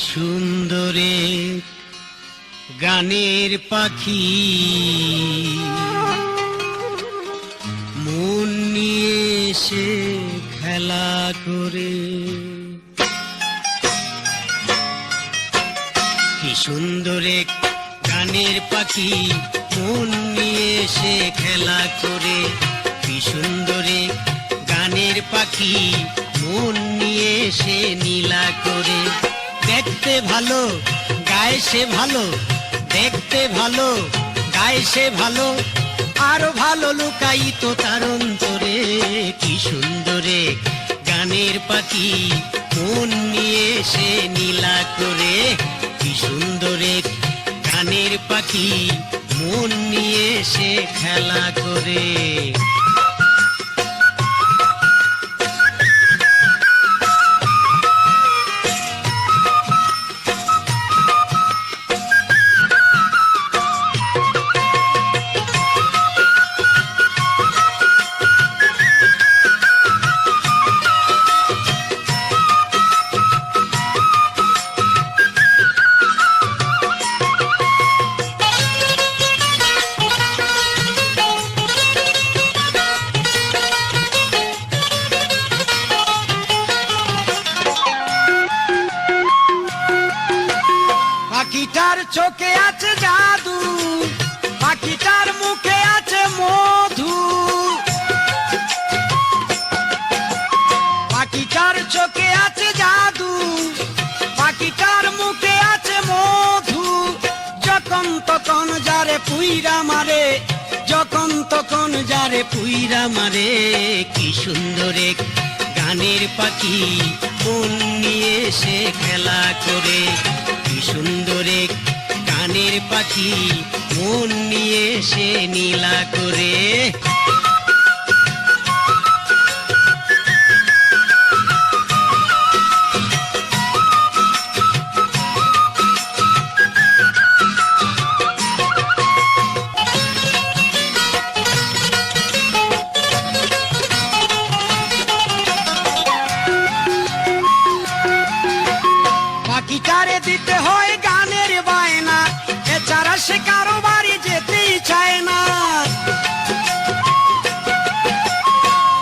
সুন্দরে গানের পাখি মন নিয়ে এসে খেলা করে। কি সুন্দরে গানের পাখি মন নিয়ে এসে খেলা করে। কি সুন্দরে গানের পাখি মন নিয়ে এসে নীলা করে। দেখতে ভালো গায়ে সে ভালো, দেখতে ভালো গায়ে সে ভালো, আরো ভালো লুকায়িত তার অন্তরে। কি সুন্দরে গানের পাখি মন নিয়ে এসে নীলা করে। কি সুন্দরে গানের পাখি মন নিয়ে এসে খেলা করে। পাখিটার চোখে আছে জাদু, পাখিটার মুখে আছে মধু। পাখিটার চোখে আছে জাদু, পাখিটার মুখে আছে মধু। যখন তখন যারে পুইরা মারে, যখন তখন যারে পুইরা মারে। কি সুন্দরে গানের পাখি মন নিয়ে এসে খেলা করে। কি সুন্দরে গানের পাখি মন নিয়ে এসে নীলা করে। পাখিটারে দিতে হয় গানের বায়না, এছাড়া সে কারো বাড়ি যেতেই চায় না।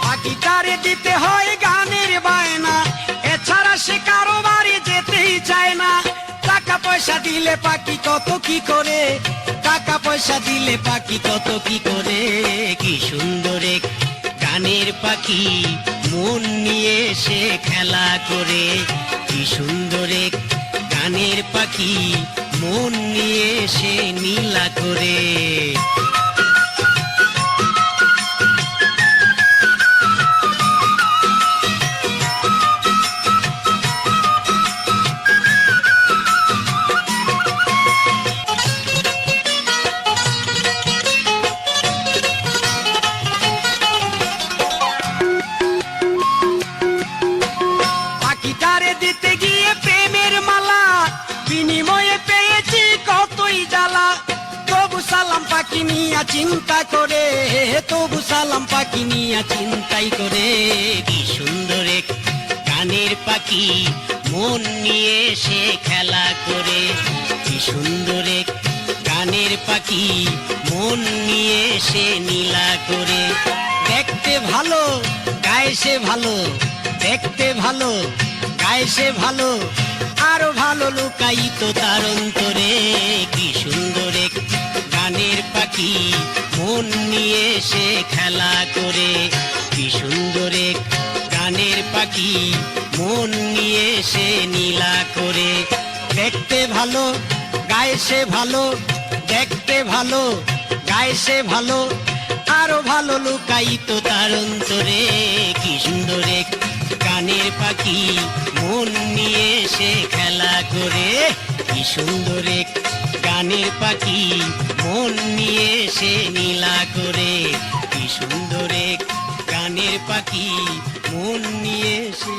পাখিটারে দিতে হয় গানের বায়না, এছাড়া সে কারো বাড়ি যেতেই চায় না। টাকা পয়সা দিলে পাখি কত কি করে, টাকা পয়সা দিলে পাখি কত কি করে। কি সুন্দরে গানের পাখি মন নিয়ে এসে খেলা করে। কি সুন্দরে গানের পাখি মন নিয়ে এসে নীলা করে। পাখিটারে দিতে গিয়ে প্রেমের মালা, বিনিময়ে পেয়েছি কতই জ্বালা। তবু সালাম পাখি নিয়া চিন্তা করে, তবু সালাম পাখি নিয়া চিন্তাই করে। কি সুন্দরে গানের পাখি মন নিয়ে এসে খেলা করে। কি সুন্দরে গানের পাখি মন নিয়ে এসে নীলা করে। দেখতে ভালো গায়ে সে ভালো, দেখতে ভালো গায়ে সে ভালো, আরো ভালো লুকায়িত তার অন্তরে। কি সুন্দরে গানের পাখি মন নিয়ে এসে খেলা করে। কি সুন্দরে গানের পাখি মন নিয়ে এসে নীলা করে। দেখতে ভালো গায়ে সে ভালো, দেখতে ভালো গায়ে সে ভালো, আরো ভালো লুকায়িত তার অন্তরে। কি সুন্দরে গানের পাখি মন নিয়ে এসে খেলা করে। কি সুন্দরে গানের পাখি মন নিয়ে এসে নীলা করে। কি সুন্দরে গানের পাখি মন নিয়ে এসে